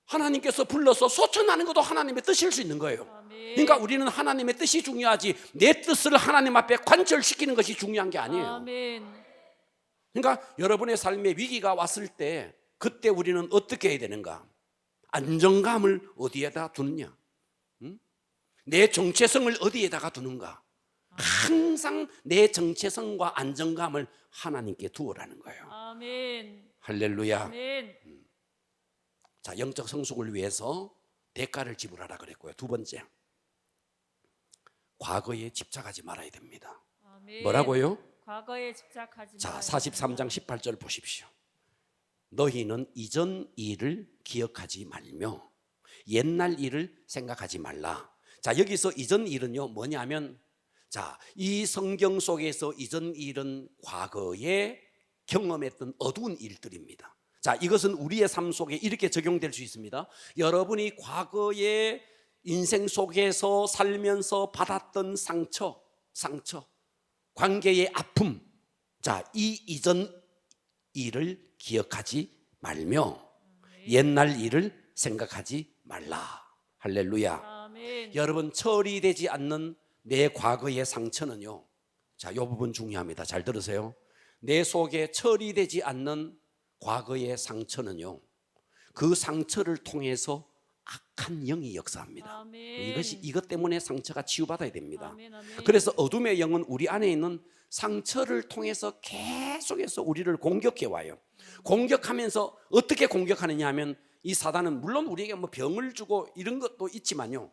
하나님께서 불러서 소천하는 것도 하나님의 뜻일 수 있는 거예요. 아멘. 그러니까 우리는 하나님의 뜻이 중요하지, 내 뜻을 하나님 앞에 관철시키는 것이 중요한 게 아니에요. 아멘. 그러니까 여러분의 삶에 위기가 왔을 때 그때 우리는 어떻게 해야 되는가? 안정감을 어디에다 두느냐? 내 정체성을 어디에다가 두는가? 항상 내 정체성과 안정감을 하나님께 두어라는 거예요. 아멘. 할렐루야. 아멘. 자, 영적 성숙을 위해서 대가를 지불하라 그랬고요. 두 번째, 과거에 집착하지 말아야 됩니다. 아멘. 뭐라고요? 과거에 집착하지 자, 말아야 43장 18절 보십시오. 너희는 이전 일을 기억하지 말며 옛날 일을 생각하지 말라. 자, 여기서 이전 일은요 뭐냐면, 자, 이 성경 속에서 이전 일은 과거에 경험했던 어두운 일들입니다. 자, 이것은 우리의 삶 속에 이렇게 적용될 수 있습니다. 여러분이 과거에 인생 속에서 살면서 받았던 상처, 관계의 아픔, 자, 이 이전 일을 기억하지 말며 옛날 일을 생각하지 말라. 할렐루야. 아멘. 여러분, 처리되지 않는 내 과거의 상처는요, 자, 이 부분 중요합니다. 잘 들으세요. 내 속에 처리되지 않는 과거의 상처는요, 그 상처를 통해서 악한 영이 역사합니다. 아멘. 이것 때문에 상처가 치유받아야 됩니다. 아멘. 아멘. 그래서 어둠의 영은 우리 안에 있는 상처를 통해서 계속해서 우리를 공격해 와요. 공격하면서 어떻게 공격하느냐 하면, 이 사단은 물론 우리에게 뭐 병을 주고 이런 것도 있지만요,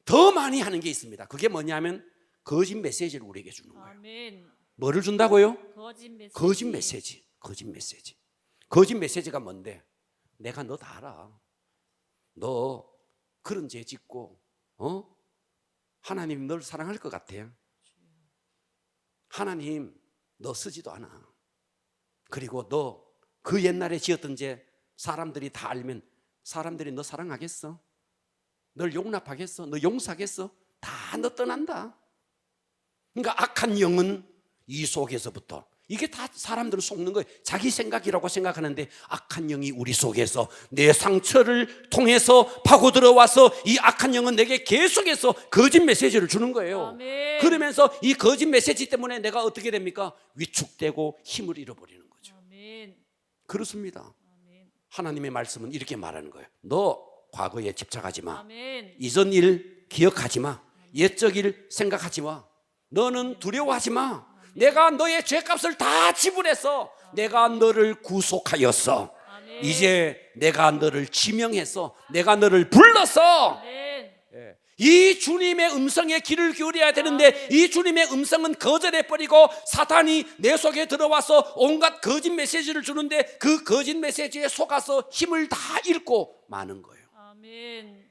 더 많이 하는 게 있습니다. 그게 뭐냐면 거짓 메시지를 우리에게 주는 거예요. 아멘. 뭐를 준다고요? 거짓 메시지. 거짓 메시지. 거짓 메시지. 거짓 메시지가 뭔데? 내가 너 다 알아. 너 그런 죄 짓고 하나님 널 사랑할 것 같아. 하나님 너 쓰지도 않아. 그리고 너 그 옛날에 지었던 죄 사람들이 다 알면 사람들이 너 사랑하겠어? 널 용납하겠어? 너 용서하겠어? 다 너 떠난다. 그러니까 악한 영은 이 속에서부터, 이게 다 사람들을 속는 거예요. 자기 생각이라고 생각하는데 악한 영이 우리 속에서 내 상처를 통해서 파고 들어와서 이 악한 영은 내게 계속해서 거짓 메시지를 주는 거예요. 아멘. 그러면서 이 거짓 메시지 때문에 내가 어떻게 됩니까? 위축되고 힘을 잃어버리는 거죠. 아멘. 그렇습니다. 아멘. 하나님의 말씀은 이렇게 말하는 거예요. 너 과거에 집착하지 마. 아멘. 이전 일 기억하지 마. 옛적 일 생각하지 마. 너는 두려워하지 마. 내가 너의 죄값을 다 지불해서 내가 너를 구속하였어. 아멘. 이제 내가 너를 지명해서 내가 너를 불렀어. 아멘. 이 주님의 음성에 귀를 기울여야 되는데 이 주님의 음성은 거절해버리고 사탄이 내 속에 들어와서 온갖 거짓 메시지를 주는데 그 거짓 메시지에 속아서 힘을 다 잃고 마는 거예요. 아멘.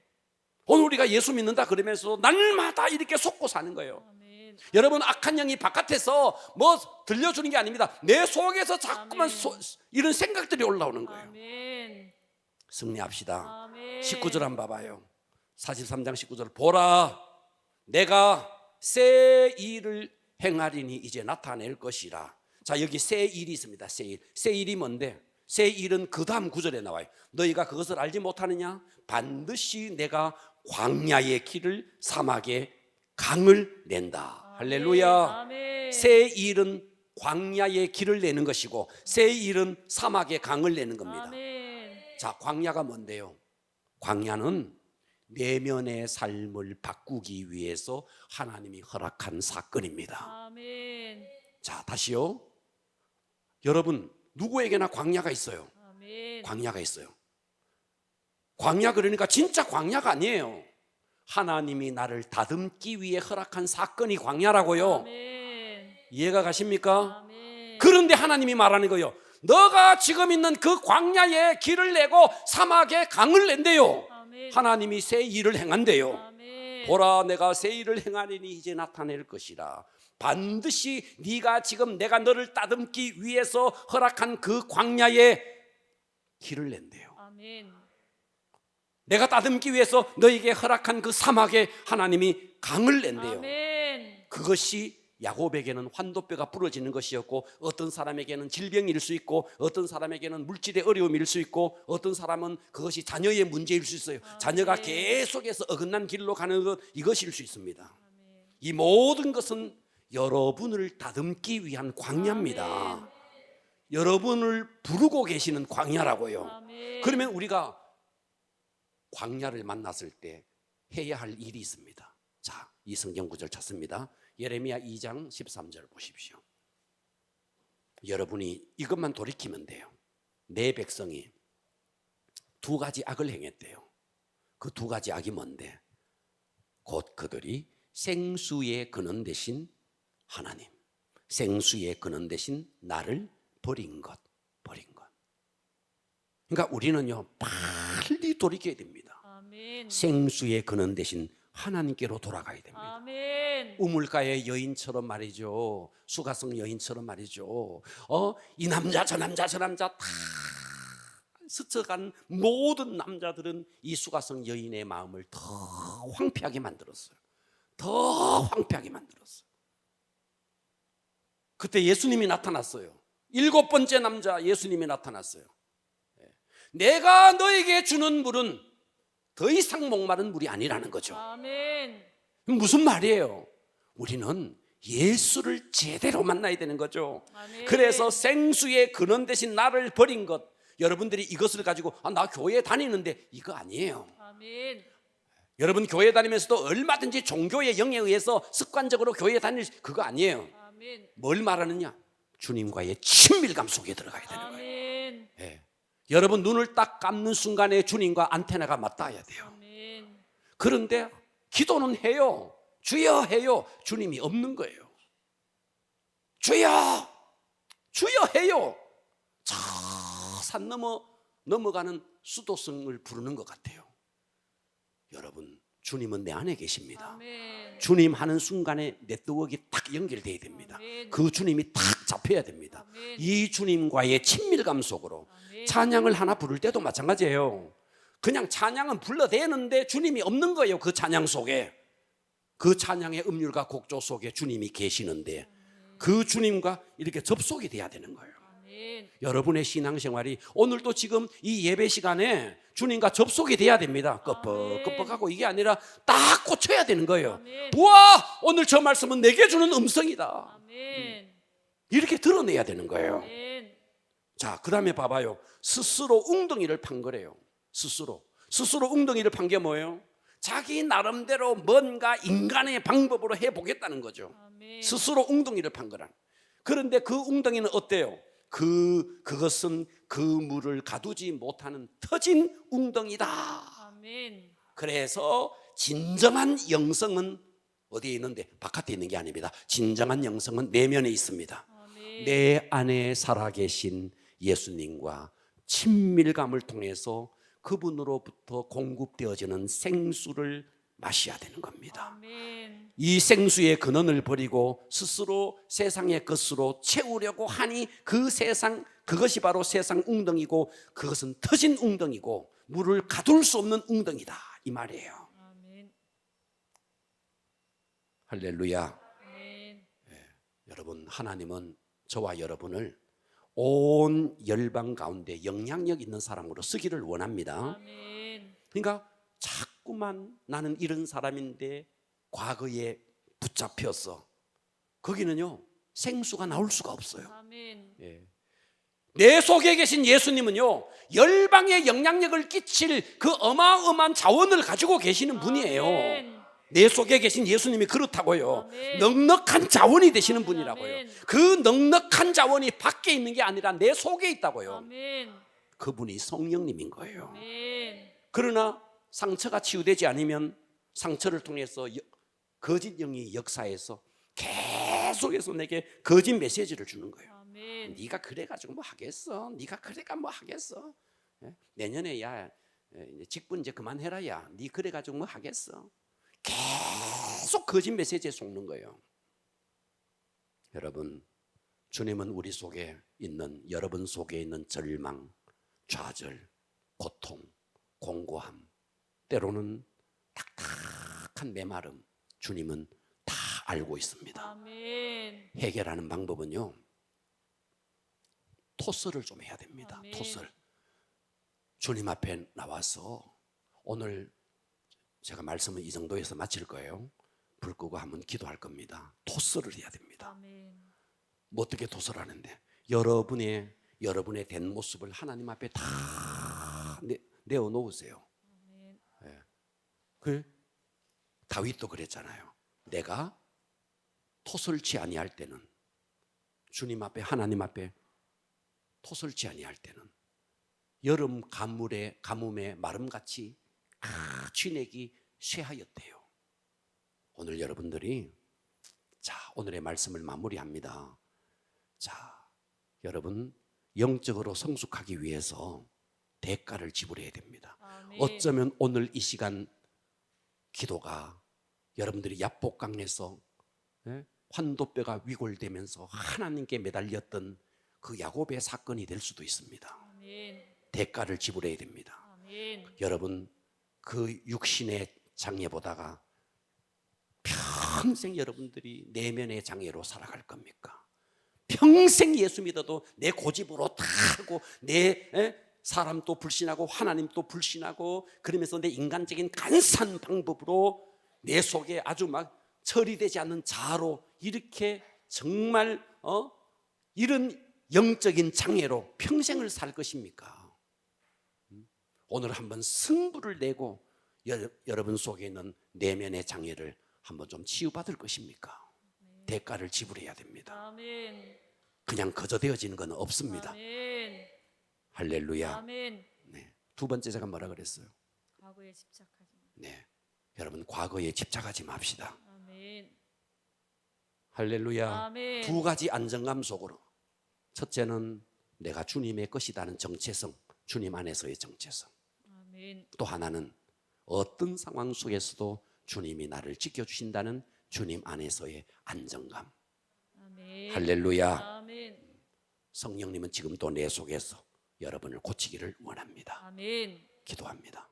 오늘 우리가 예수 믿는다 그러면서 날마다 이렇게 속고 사는 거예요. 아멘. 여러분, 악한 영이 바깥에서 뭐 들려주는 게 아닙니다. 내 속에서 자꾸만 이런 생각들이 올라오는 거예요. 아멘. 승리합시다. 아멘. 19절 한번 봐봐요. 43장 19절. 보라, 내가 새 일을 행하리니 이제 나타낼 것이라. 자, 여기 새 일이 있습니다. 새 일. 새 일이 뭔데? 새 일은 그 다음 구절에 나와요. 너희가 그것을 알지 못하느냐? 반드시 내가 광야의 길을 사막에 강을 낸다. 할렐루야. 아멘. 새 일은 광야의 길을 내는 것이고 새 일은 사막에 강을 내는 겁니다. 아멘. 자, 광야가 뭔데요? 광야는 내면의 삶을 바꾸기 위해서 하나님이 허락한 사건입니다. 아멘. 자, 다시요. 여러분, 누구에게나 광야가 있어요. 아멘. 광야가 있어요. 광야 그러니까 진짜 광야가 아니에요. 하나님이 나를 다듬기 위해 허락한 사건이 광야라고요. 아멘. 이해가 가십니까? 아멘. 그런데 하나님이 말하는 거예요. 너가 지금 있는 그 광야에 길을 내고 사막에 강을 낸대요. 아멘. 하나님이 새 일을 행한대요. 아멘. 보라, 내가 새 일을 행하리니 이제 나타낼 것이라. 반드시 네가 지금 내가 너를 따듬기 위해서 허락한 그 광야에 길을 낸대요. 아멘. 내가 따듬기 위해서 너에게 허락한 그 사막에 하나님이 강을 낸대요. 아멘. 그것이 야곱에게는 환도뼈가 부러지는 것이었고 어떤 사람에게는 질병일 수 있고 어떤 사람에게는 물질의 어려움일 수 있고 어떤 사람은 그것이 자녀의 문제일 수 있어요. 자녀가 계속해서 어긋난 길로 가는 것, 이것일 수 있습니다. 아멘. 이 모든 것은 여러분을 다듬기 위한 광야입니다. 아멘. 여러분을 부르고 계시는 광야라고요. 아멘. 그러면 우리가 광야를 만났을 때 해야 할 일이 있습니다. 자, 이 성경 구절 찾습니다. 예레미야 2장 13절 보십시오. 여러분이 이것만 돌이키면 돼요. 내 백성이 두 가지 악을 행했대요. 그 두 가지 악이 뭔데? 곧 그들이 생수의 근원 대신 하나님, 생수의 근원 대신 나를 버린 것. 그러니까 우리는요, 빨리 돌이켜야 됩니다. 아멘. 생수의 근원 대신 하나님께로 돌아가야 됩니다. 아멘. 우물가의 여인처럼 말이죠. 수가성 여인처럼 말이죠. 이 남자 저 남자 다 스쳐간 모든 남자들은 이 수가성 여인의 마음을 더 황폐하게 만들었어요. 더 황폐하게 만들었어요. 그때 예수님이 나타났어요. 7번째 남자 예수님이 나타났어요. 내가 너에게 주는 물은 더 이상 목마른 물이 아니라는 거죠. 아멘. 무슨 말이에요? 우리는 예수를 제대로 만나야 되는 거죠. 아멘. 그래서 생수의 근원 대신 나를 버린 것, 여러분들이 이것을 가지고 나 교회 다니는데, 이거 아니에요. 아멘. 여러분 교회 다니면서도 얼마든지 종교의 영에 의해서 습관적으로 교회 다닐 그거 아니에요. 아멘. 뭘 말하느냐? 주님과의 친밀감 속에 들어가야 되는 거예요. 아멘. 예. 여러분 눈을 딱 감는 순간에 주님과 안테나가 맞닿아야 돼요. 아멘. 그런데 기도는 해요. 주여 해요. 주님이 없는 거예요. 주여 해요. 저 산 넘어가는 수도승을 부르는 것 같아요. 여러분, 주님은 내 안에 계십니다. 아멘. 주님 하는 순간에 네트워크가 딱 연결돼야 됩니다. 아멘. 그 주님이 딱 잡혀야 됩니다. 아멘. 이 주님과의 친밀감 속으로 아멘. 찬양을 하나 부를 때도 마찬가지예요. 그냥 찬양은 불러대는데 주님이 없는 거예요. 그 찬양 속에, 그 찬양의 음률과 곡조 속에 주님이 계시는데 그 주님과 이렇게 접속이 돼야 되는 거예요. 아멘. 여러분의 신앙생활이 오늘도 지금 이 예배 시간에 주님과 접속이 돼야 됩니다. 끄뻑끄뻑하고 이게 아니라 딱 꽂혀야 되는 거예요. 아멘. 우와, 오늘 저 말씀은 내게 주는 음성이다. 아멘. 이렇게 드러내야 되는 거예요. 아멘. 자, 그 다음에 봐봐요. 스스로 웅덩이를 판 거래요. 스스로 웅덩이를 판 게 뭐예요? 자기 나름대로 뭔가 인간의 방법으로 해보겠다는 거죠. 아멘. 스스로 웅덩이를 판 거란. 그런데 그 웅덩이는 어때요? 그것은 그 물을 가두지 못하는 터진 웅덩이다. 아멘. 그래서 진정한 영성은 어디에 있는데? 바깥에 있는 게 아닙니다. 진정한 영성은 내면에 있습니다. 아멘. 내 안에 살아계신 예수님과 친밀감을 통해서 그분으로부터 공급되어지는 생수를 마셔야 되는 겁니다. 아멘. 이 생수의 근원을 버리고 스스로 세상의 것으로 채우려고 하니 그 세상, 그것이 바로 세상 웅덩이고 그것은 터진 웅덩이고 물을 가둘 수 없는 웅덩이다 이 말이에요. 아멘. 할렐루야. 아멘. 여러분, 하나님은 저와 여러분을 온 열방 가운데 영향력 있는 사람으로 쓰기를 원합니다. 아멘. 그러니까 자꾸만 나는 이런 사람인데 과거에 붙잡혔어. 거기는요 생수가 나올 수가 없어요. 아멘. 내 속에 계신 예수님은요 열방에 영향력을 끼칠 그 어마어마한 자원을 가지고 계시는 분이에요. 아멘. 내 속에 계신 예수님이 그렇다고요. 아멘. 넉넉한 자원이 되시는 분이라고요. 아멘. 그 넉넉한 자원이 밖에 있는 게 아니라 내 속에 있다고요. 아멘. 그분이 성령님인 거예요. 아멘. 그러나 상처가 치유되지 않으면 상처를 통해서 거짓 영이 역사해서 계속해서 내게 거짓 메시지를 주는 거예요. 아멘. 네가 그래가지고 뭐 하겠어? 네가 그래가 뭐 하겠어? 예? 내년에 야 이제 직분 이제 그만해라 야. 네 그래가지고 뭐 하겠어? 계속 거짓 메시지에 속는 거예요. 여러분, 주님은 우리 속에 있는, 여러분 속에 있는 절망, 좌절, 고통, 공고함, 때로는 딱딱한 메마름, 주님은 다 알고 있습니다. 아멘. 해결하는 방법은요, 토설을 좀 해야 됩니다. 아멘. 토설. 주님 앞에 나와서 오늘 제가 말씀은 이 정도에서 마칠 거예요. 불 끄고 한번 기도할 겁니다. 토설을 해야 됩니다. 아멘. 뭐 어떻게 토설하는데? 여러분의 된 모습을 하나님 앞에 다 내어 놓으세요. 아멘. 그 다윗도 그랬잖아요. 내가 토설치 아니할 때는, 주님 앞에, 하나님 앞에 토설치 아니할 때는 여름 가뭄에 마름같이 쥐내기 쇠하였대요. 오늘 여러분들이 오늘의 말씀을 마무리합니다. 여러분, 영적으로 성숙하기 위해서 대가를 지불해야 됩니다. 아멘. 어쩌면 오늘 이 시간 기도가 여러분들이 야복강에서 환도뼈가 위골되면서 하나님께 매달렸던 그 야곱의 사건이 될 수도 있습니다. 아멘. 대가를 지불해야 됩니다. 아멘. 여러분, 그 육신의 장애보다가 평생 여러분들이 내면의 장애로 살아갈 겁니까? 평생 예수 믿어도 내 고집으로 다 하고 내 사람도 불신하고 하나님도 불신하고 그러면서 내 인간적인 간사한 방법으로 내 속에 아주 막 처리되지 않는 자아로 이렇게 정말 이런 영적인 장애로 평생을 살 것입니까? 오늘 한번 승부를 내고 여러분 속에 있는 내면의 장애를 한번 좀 치유받을 것입니까? 대가를 지불해야 됩니다. 아멘. 그냥 거저되어지는 건 없습니다. 아멘. 할렐루야. 아멘. 네. 두 번째 제가 뭐라 그랬어요? 과거에 집착하지 마. 네. 여러분, 과거에 집착하지 맙시다. 아멘. 할렐루야. 아멘. 두 가지 안정감 속으로. 첫째는 내가 주님의 것이라는 정체성, 주님 안에서의 정체성. 아멘. 또 하나는 어떤 상황 속에서도 주님이 나를 지켜주신다는 주님 안에서의 안정감. 아멘. 할렐루야. 아멘. 성령님은 지금 또 내 속에서 여러분을 고치기를 원합니다. 아멘. 기도합니다.